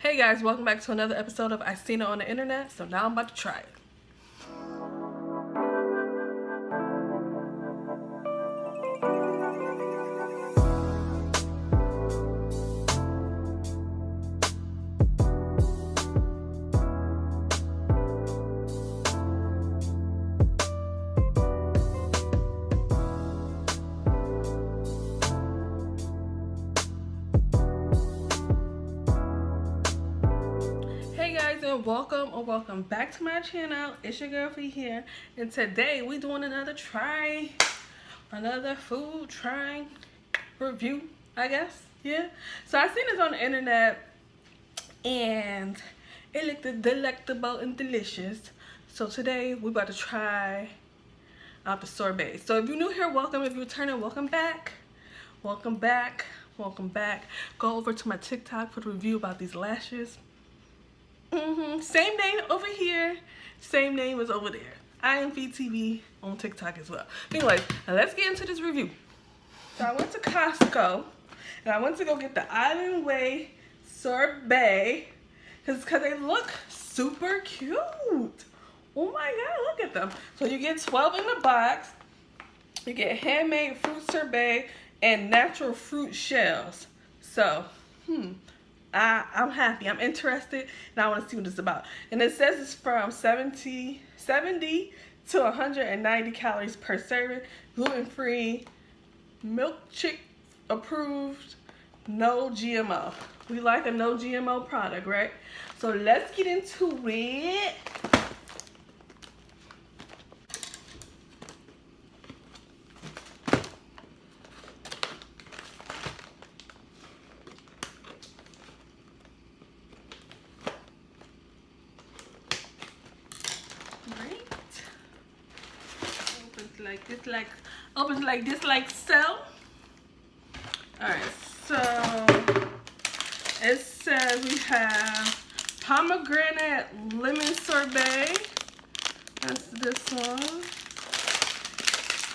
Hey guys, welcome back to another episode of I Seen It on the Internet, so now I'm about to try it. And welcome back to my channel. It's your girl Fee here, and today we doing another food trying review, I guess. Yeah, so I seen this on the internet and it looked delectable and delicious, so today we about to try out the sorbet. So if you're new here, welcome. If you're returning, welcome back. Go over to my TikTok for the review about these lashes. Same name over here, same name as over there. iamfeetv on TikTok as well. Anyway, now let's get into this review. So I went to Costco and I went to go get the Island Way sorbet because they look super cute. Oh my god, look at them. So you get 12 in the box. You get handmade fruit sorbet and natural fruit shells. So, I'm happy. I'm interested, and I want to see what it's about. And it says it's from 70 to 190 calories per serving, gluten-free, milk chick approved, no GMO. We like a no GMO product, right? So let's get into it. Opens like this, like so. Alright, so it says we have pomegranate lemon sorbet. That's this one.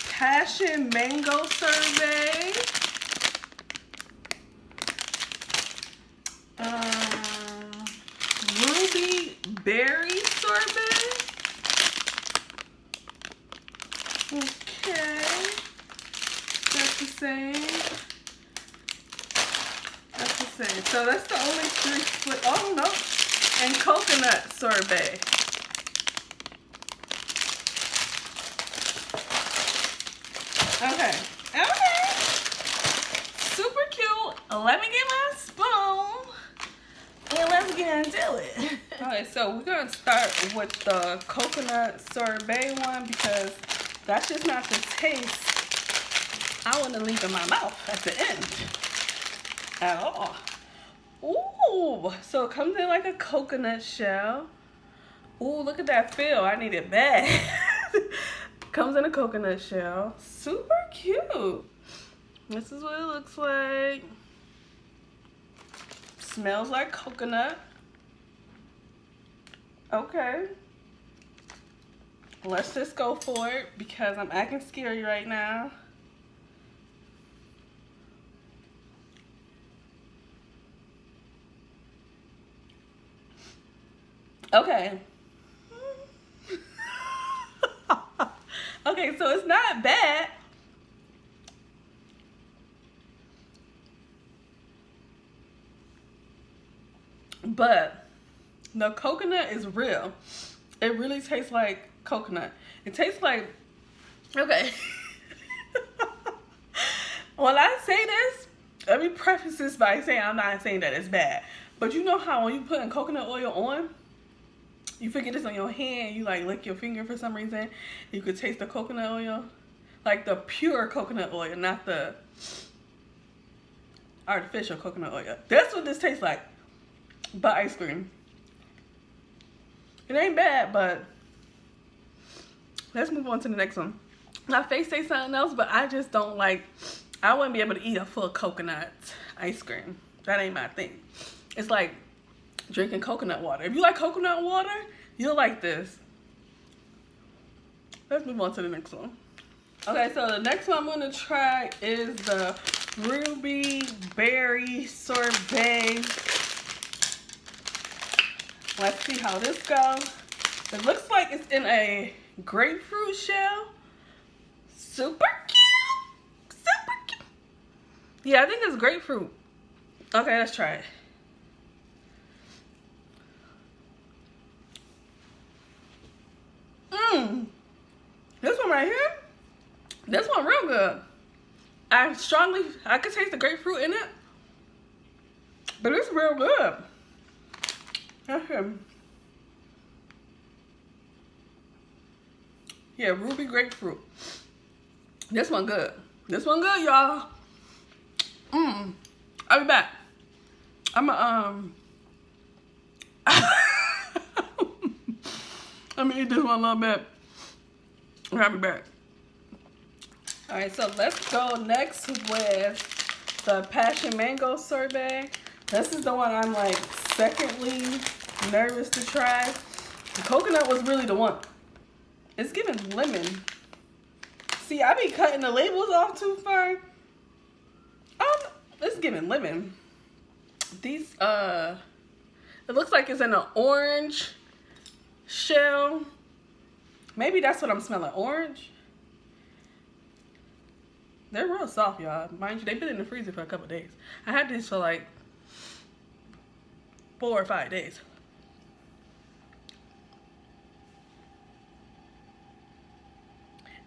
Passion mango sorbet. Ruby berry sorbet. Okay, that's the same. So that's the only three. Oh no, and coconut sorbet. Okay, super cute. Let me get my spoon and let's get into it. Okay, so we're gonna start with the coconut sorbet one because that's just not the taste I want to leave in my mouth at the end at all. Ooh, so it comes in like a coconut shell. Ooh, look at that feel. I need it bad. Comes in a coconut shell. Super cute. This is what it looks like. Smells like coconut. Okay. Let's just go for it because I'm acting scary right now. Okay. Okay, so it's not bad. But the coconut is real. It really tastes like coconut. It tastes like, okay. When I say this, let me preface this by saying I'm not saying that it's bad. But you know how when you put coconut oil on, you forget this on your hand, you like lick your finger for some reason, you could taste the coconut oil. Like the pure coconut oil, not the artificial coconut oil. That's what this tastes like. But ice cream. It ain't bad, but let's move on to the next one. My face says something else, but I just don't like, I wouldn't be able to eat a full coconut ice cream. That ain't my thing. It's like drinking coconut water. If you like coconut water, you'll like this. Let's move on to the next one. Okay, so the next one I'm gonna try is the Ruby Berry Sorbet. Let's see how this goes. It looks like it's in a grapefruit shell. Super cute. Super cute. Yeah, I think it's grapefruit. Okay, let's try it. This one right here, this one real good. I could taste the grapefruit in it, but it's real good. Yeah, ruby grapefruit. This one good. This one good, y'all. I'll be back. I'm gonna eat this one a little bit. I'll be back. Alright, so let's go next with the passion mango sorbet. This is the one I'm like secondly nervous to try. The coconut was really the one. It's giving lemon. See, I be cutting the labels off too far. It's giving lemon. These it looks like it's in an orange shell. Maybe that's what I'm smelling, orange. They're real soft, y'all. Mind you, they've been in the freezer for a couple days. I had these for like 4 or 5 days.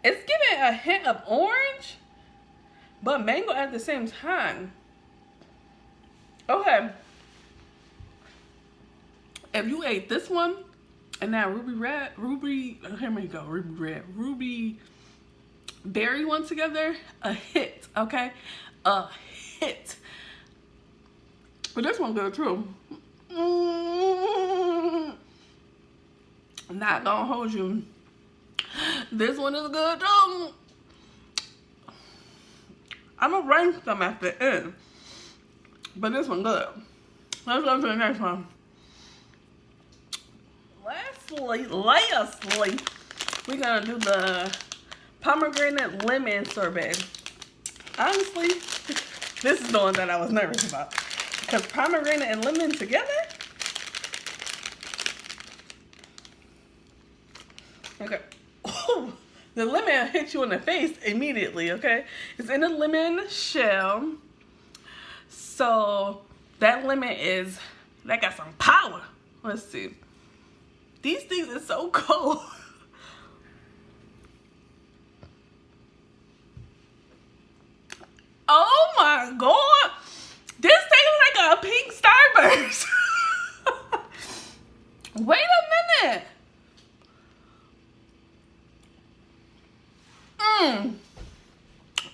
It's giving a hint of orange, but mango at the same time. Okay. If you ate this one and that ruby berry one together, a hit, okay? A hit. But this one good too. Not gonna hold you. This one is good too. I'm gonna rank them at the end. But this one good. Let's go to the next one. Lastly, we're gonna do the pomegranate lemon sorbet. Honestly, this is the one that I was nervous about. Because pomegranate and lemon together? Okay. The lemon hits you in the face immediately, okay? It's in a lemon shell. So that lemon that got some power. Let's see. These things are so cold. Oh my God. This tastes like a pink Starburst. Wait a minute.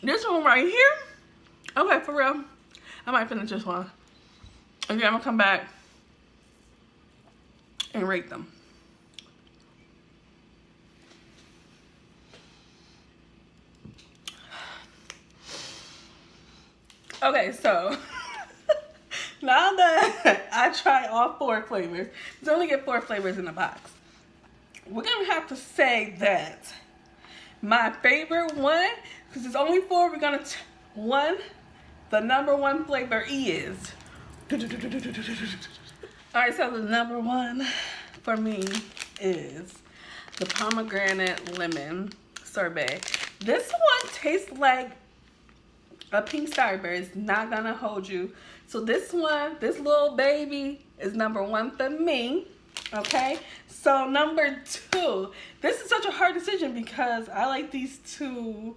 This one right here. Okay, for real. I might finish this one. Okay, I'm gonna come back and rate them. Okay, so now that I tried all 4 flavors, you only get 4 flavors in the box. We're gonna have to say that my favorite one, because it's only 4, we're gonna the number 1 flavor is. Alright, so the number 1 for me is the pomegranate lemon sorbet. This one tastes like a pink Starburst. Not gonna hold you. So this one, this little baby is number 1 for me. Okay, so number 2. This is such a hard decision because I like these 2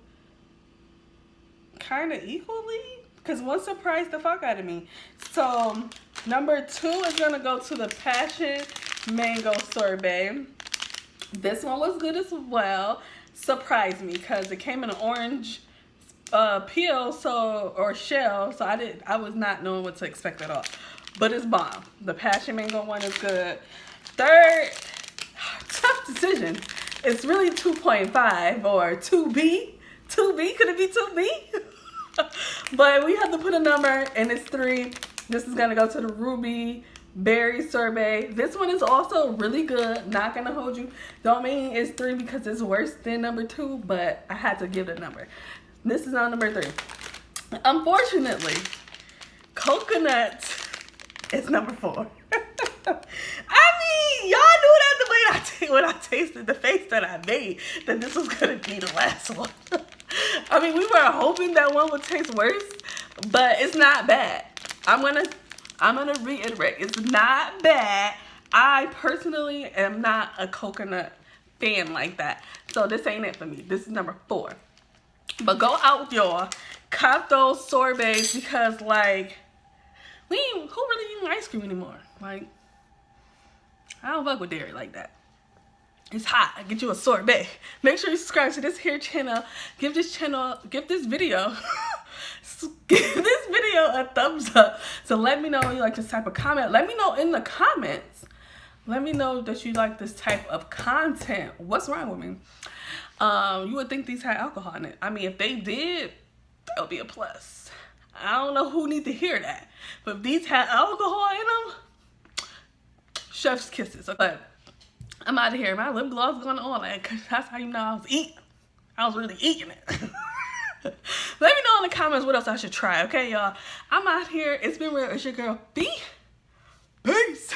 kind of equally. Because one surprised the fuck out of me. So number 2 is gonna go to the passion mango sorbet. This one was good as well. Surprised me because it came in an orange peel, or shell, so I was not knowing what to expect at all. But it's bomb. The passion mango one is good. Third, tough decision. It's really 2.5 or 2B. 2B, could it be 2B? But we have to put a number, and it's 3. This is gonna go to the ruby berry sorbet. This one is also really good. Not gonna hold you. Don't mean it's 3 because it's worse than number 2, but I had to give it a number. This is on number 3. Unfortunately, coconut is number 4. I y'all knew that the way when I tasted the face that I made, that this was gonna be the last one. I mean, we were hoping that one would taste worse, but it's not bad. I'm gonna reiterate, it's not bad. I personally am not a coconut fan like that, so this ain't it for me. This is number 4. But go out, y'all, cop those sorbets, because like, who really eating ice cream anymore? Like, I don't fuck with dairy like that. It's hot. Get you a sorbet. Make sure you subscribe to this here channel. Give this video give this video a thumbs up. So let me know you like this type of comment. Let me know in the comments. Let me know that you like this type of content. What's wrong with me? You would think these had alcohol in it. I mean, if they did, that would be a plus. I don't know who need to hear that. But if these had alcohol in them, chef's kisses. But I'm out of here. My lip gloss is going on. Like, that's how you know I was eating. I was really eating it. Let me know in the comments what else I should try. Okay, y'all. I'm out here. It's been real. It's your girl B. Peace.